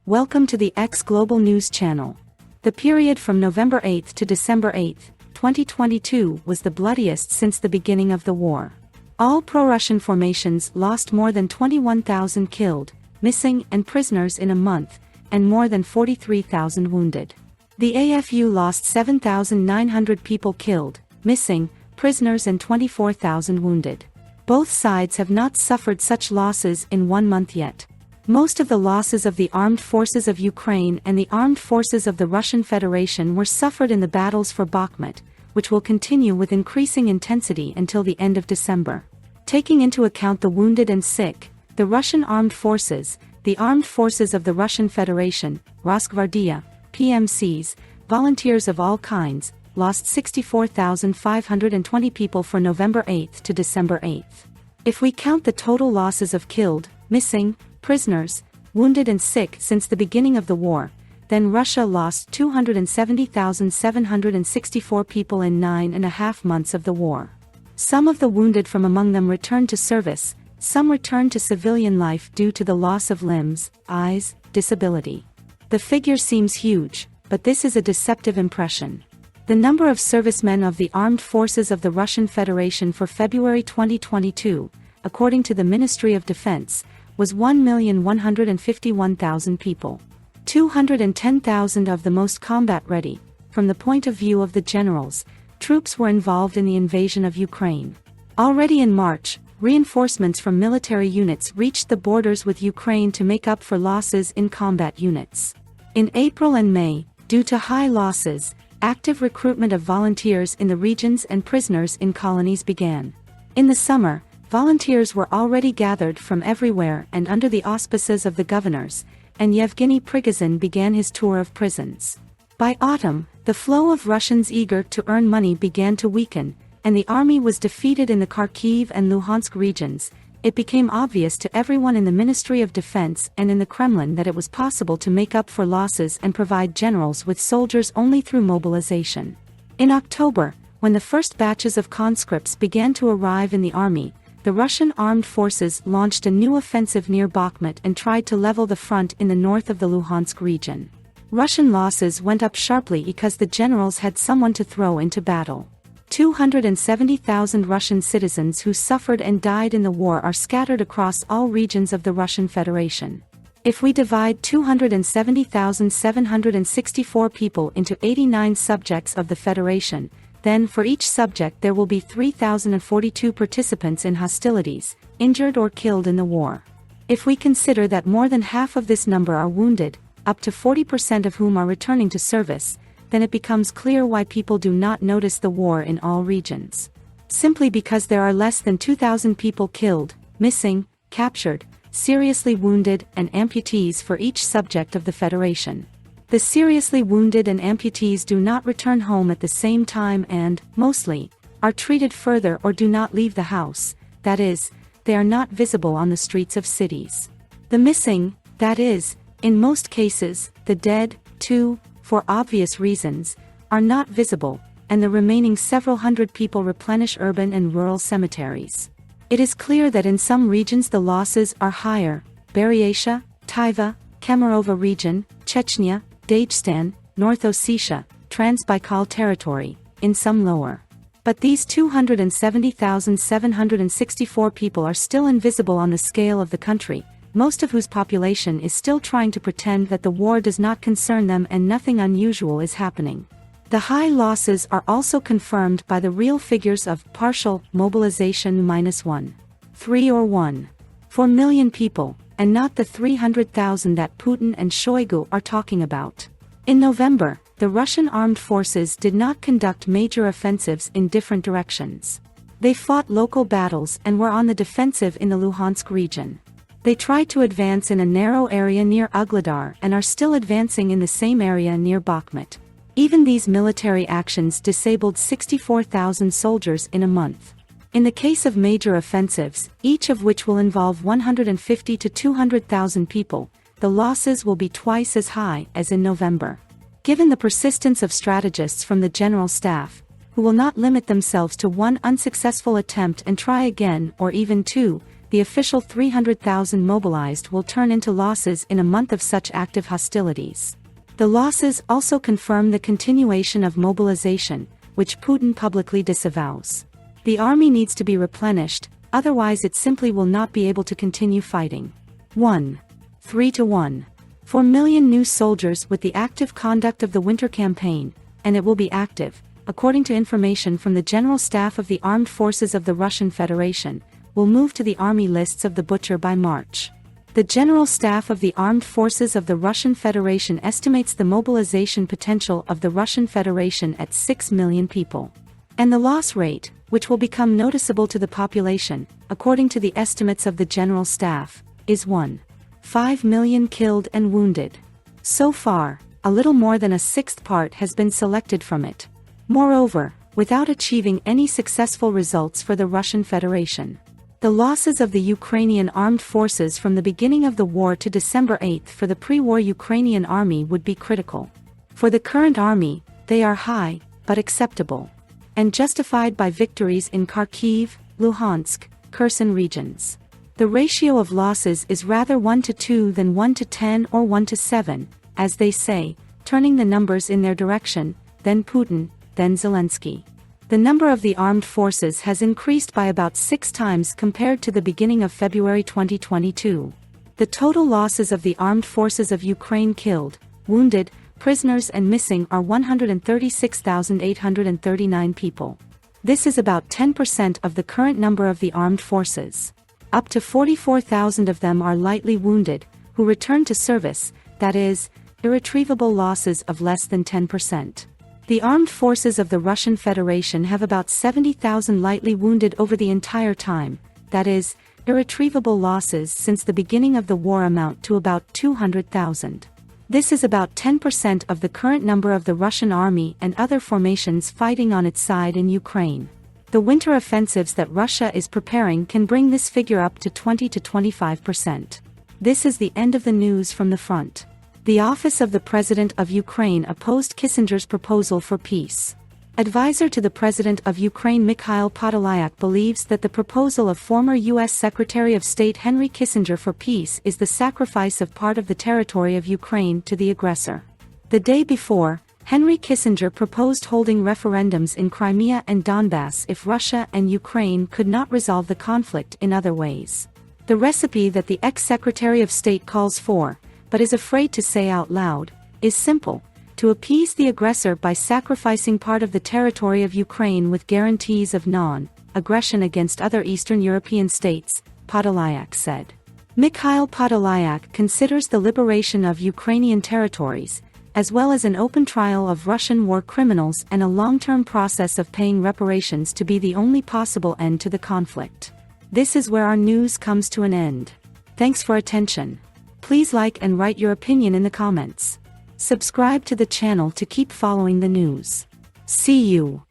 Welcome to the X Global News Channel. The period from November 8 to December 8, 2022 was the bloodiest since the beginning of the war. All pro-Russian formations lost more than 21,000 killed, missing and prisoners in a month, and more than 43,000 wounded. The AFU lost 7,900 people killed, missing, prisoners and 24,000 wounded. Both sides have not suffered such losses in 1 month yet. Most of the losses of the armed forces of Ukraine and the armed forces of the Russian Federation were suffered in the battles for Bakhmut, which will continue with increasing intensity until the end of December. Taking into account the wounded and sick, the Russian armed forces, the armed forces of the Russian Federation, Rosgvardia, PMCs, volunteers of all kinds, lost 64,520 people from November 8 to December 8. If we count the total losses of killed, missing, prisoners, wounded and sick since the beginning of the war, then Russia lost 270,764 people in 9.5 months of the war. Some of the wounded from among them returned to service, some returned to civilian life due to the loss of limbs, eyes, disability. The figure seems huge, but this is a deceptive impression. The number of servicemen of the armed forces of the Russian Federation for February 2022, according to the Ministry of Defense, was 1,151,000 people. 210,000 of the most combat-ready, from the point of view of the generals, troops were involved in the invasion of Ukraine. Already in March, reinforcements from military units reached the borders with Ukraine to make up for losses in combat units. In April and May, due to high losses, active recruitment of volunteers in the regions and prisoners in colonies began. In the summer, volunteers were already gathered from everywhere and under the auspices of the governors, and Yevgeny Prigozhin began his tour of prisons. By autumn, the flow of Russians eager to earn money began to weaken, and the army was defeated in the Kharkiv and Luhansk regions. It became obvious to everyone in the Ministry of Defense and in the Kremlin that it was possible to make up for losses and provide generals with soldiers only through mobilization. In October, when the first batches of conscripts began to arrive in the army, the Russian armed forces launched a new offensive near Bakhmut and tried to level the front in the north of the Luhansk region. Russian losses went up sharply because the generals had someone to throw into battle. 270,000 Russian citizens who suffered and died in the war are scattered across all regions of the Russian Federation. If we divide 270,764 people into 89 subjects of the Federation, then for each subject there will be 3,042 participants in hostilities, injured or killed in the war. If we consider that more than half of this number are wounded, up to 40% of whom are returning to service, then it becomes clear why people do not notice the war in all regions. Simply because there are less than 2,000 people killed, missing, captured, seriously wounded and amputees for each subject of the Federation. The seriously wounded and amputees do not return home at the same time and, mostly, are treated further or do not leave the house, that is, they are not visible on the streets of cities. The missing, that is, in most cases, the dead, too, for obvious reasons, are not visible, and the remaining several hundred people replenish urban and rural cemeteries. It is clear that in some regions the losses are higher: Buryatia, Taiva, Kemerovo region, Chechnya, Dagestan, North Ossetia, Transbaikal territory, in some lower. But these 270,764 people are still invisible on the scale of the country, most of whose population is still trying to pretend that the war does not concern them and nothing unusual is happening. The high losses are also confirmed by the real figures of partial mobilization -1.3 or 1.4 million people, and not the 300,000 that Putin and Shoigu are talking about. In November, the Russian armed forces did not conduct major offensives in different directions. They fought local battles and were on the defensive in the Luhansk region. They tried to advance in a narrow area near Ugledar and are still advancing in the same area near Bakhmut. Even these military actions disabled 64,000 soldiers in a month. In the case of major offensives, each of which will involve 150 to 200,000 people, the losses will be twice as high as in November. Given the persistence of strategists from the General Staff, who will not limit themselves to one unsuccessful attempt and try again or even two, the official 300,000 mobilized will turn into losses in a month of such active hostilities. The losses also confirm the continuation of mobilization, which Putin publicly disavows. The army needs to be replenished, otherwise it simply will not be able to continue fighting. 1. 3-1. 4 million new soldiers with the active conduct of the winter campaign, and it will be active, according to information from the General Staff of the Armed Forces of the Russian Federation, will move to the army lists of the butcher by March. The General Staff of the Armed Forces of the Russian Federation estimates the mobilization potential of the Russian Federation at 6 million people. And the loss rate, which will become noticeable to the population, according to the estimates of the General Staff, is 1.5 million killed and wounded. So far, a little more than a sixth part has been selected from it. Moreover, without achieving any successful results for the Russian Federation. The losses of the Ukrainian armed forces from the beginning of the war to December 8 for the pre-war Ukrainian army would be critical. For the current army, they are high, but acceptable, and justified by victories in Kharkiv, Luhansk, Kherson regions. The ratio of losses is rather 1-2 than 1-10 or 1-7, as they say, turning the numbers in their direction, then Putin, then Zelensky. The number of the armed forces has increased by about 6 times compared to the beginning of February 2022. The total losses of the armed forces of Ukraine killed, wounded, prisoners and missing are 136,839 people. This is about 10% of the current number of the armed forces. Up to 44,000 of them are lightly wounded, who return to service, that is, irretrievable losses of less than 10%. The armed forces of the Russian Federation have about 70,000 lightly wounded over the entire time, that is, irretrievable losses since the beginning of the war amount to about 200,000. This is about 10% of the current number of the Russian army and other formations fighting on its side in Ukraine. The winter offensives that Russia is preparing can bring this figure up to 20-25%. This is the end of the news from the front. The Office of the President of Ukraine opposed Kissinger's proposal for peace. Advisor to the President of Ukraine Mikhail Podolyak believes that the proposal of former U.S. Secretary of State Henry Kissinger for peace is the sacrifice of part of the territory of Ukraine to the aggressor. The day before, Henry Kissinger proposed holding referendums in Crimea and Donbass if Russia and Ukraine could not resolve the conflict in other ways. The recipe that the ex-Secretary of State calls for, but is afraid to say out loud, is simple: to appease the aggressor by sacrificing part of the territory of Ukraine with guarantees of non-aggression against other Eastern European states, Podolyak said. Mikhail Podolyak considers the liberation of Ukrainian territories, as well as an open trial of Russian war criminals and a long-term process of paying reparations, to be the only possible end to the conflict. This is where our news comes to an end. Thanks for attention. Please like and write your opinion in the comments. Subscribe to the channel to keep following the news. See you.